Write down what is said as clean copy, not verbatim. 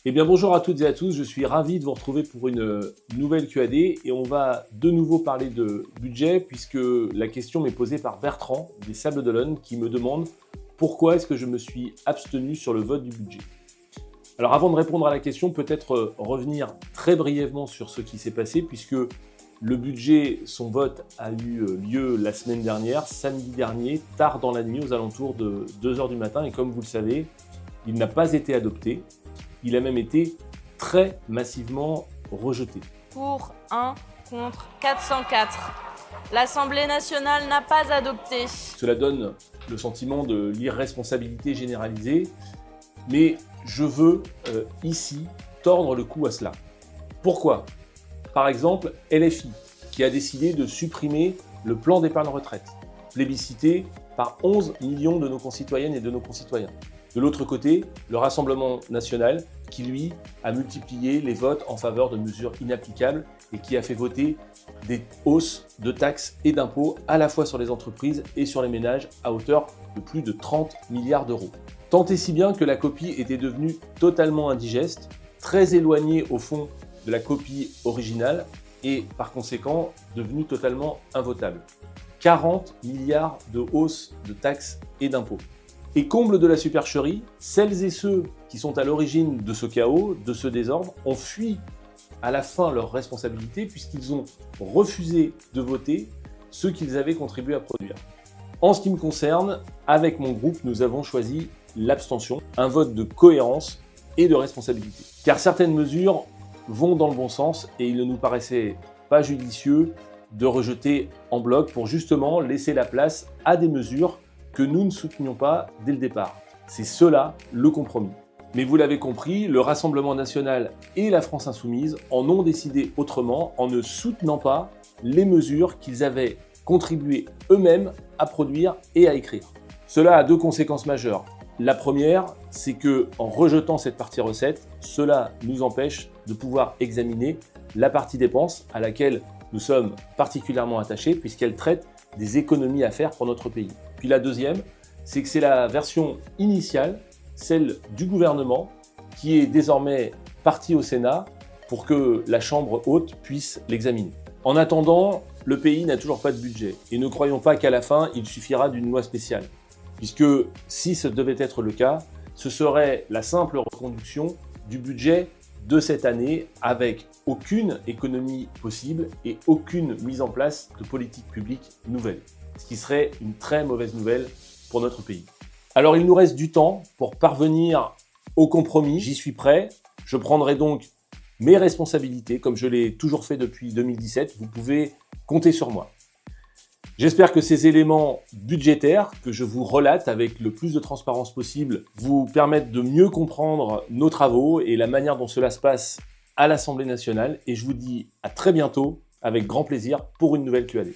Eh bien bonjour à toutes et à tous, je suis ravi de vous retrouver pour une nouvelle QAD et on va de nouveau parler de budget puisque la question m'est posée par Bertrand des Sables d'Olonne qui me demande pourquoi est-ce que je me suis abstenu sur le vote du budget. Alors avant de répondre à la question, peut-être revenir très brièvement sur ce qui s'est passé puisque le budget, son vote a eu lieu la semaine dernière, samedi dernier, tard dans la nuit, aux alentours de 2h du matin et comme vous le savez, il n'a pas été adopté. Il a même été très massivement rejeté. Pour 1, contre 404. L'Assemblée nationale n'a pas adopté. Cela donne le sentiment de l'irresponsabilité généralisée, mais je veux ici tordre le cou à cela. Pourquoi ? Par exemple, LFI, qui a décidé de supprimer le plan d'épargne retraite, plébiscité par 11 millions de nos concitoyennes et de nos concitoyens. De l'autre côté, le Rassemblement national qui, lui, a multiplié les votes en faveur de mesures inapplicables et qui a fait voter des hausses de taxes et d'impôts à la fois sur les entreprises et sur les ménages à hauteur de plus de 30 milliards d'euros. Tant et si bien que la copie était devenue totalement indigeste, très éloignée au fond de la copie originale et par conséquent devenue totalement invotable. 40 milliards de hausses de taxes et d'impôts. Et comble de la supercherie, celles et ceux qui sont à l'origine de ce chaos, de ce désordre, ont fui à la fin leurs responsabilités puisqu'ils ont refusé de voter ce qu'ils avaient contribué à produire. En ce qui me concerne, avec mon groupe, nous avons choisi l'abstention, un vote de cohérence et de responsabilité. Car certaines mesures vont dans le bon sens et il ne nous paraissait pas judicieux de rejeter en bloc pour justement laisser la place à des mesures que nous ne soutenions pas dès le départ. C'est cela le compromis. Mais vous l'avez compris, le Rassemblement national et la France insoumise en ont décidé autrement en ne soutenant pas les mesures qu'ils avaient contribué eux-mêmes à produire et à écrire. Cela a deux conséquences majeures. La première, c'est que en rejetant cette partie recette, cela nous empêche de pouvoir examiner la partie dépenses à laquelle nous sommes particulièrement attachés puisqu'elle traite des économies à faire pour notre pays. Puis la deuxième, c'est que c'est la version initiale, celle du gouvernement, qui est désormais partie au Sénat pour que la Chambre haute puisse l'examiner. En attendant, le pays n'a toujours pas de budget et ne croyons pas qu'à la fin, il suffira d'une loi spéciale. Puisque si ce devait être le cas, ce serait la simple reconduction du budget de cette année avec aucune économie possible et aucune mise en place de politique publique nouvelle, ce qui serait une très mauvaise nouvelle pour notre pays. Alors il nous reste du temps pour parvenir au compromis, j'y suis prêt, je prendrai donc mes responsabilités comme je l'ai toujours fait depuis 2017, vous pouvez compter sur moi. J'espère que ces éléments budgétaires que je vous relate avec le plus de transparence possible vous permettent de mieux comprendre nos travaux et la manière dont cela se passe à l'Assemblée nationale. Et je vous dis à très bientôt avec grand plaisir pour une nouvelle QAD.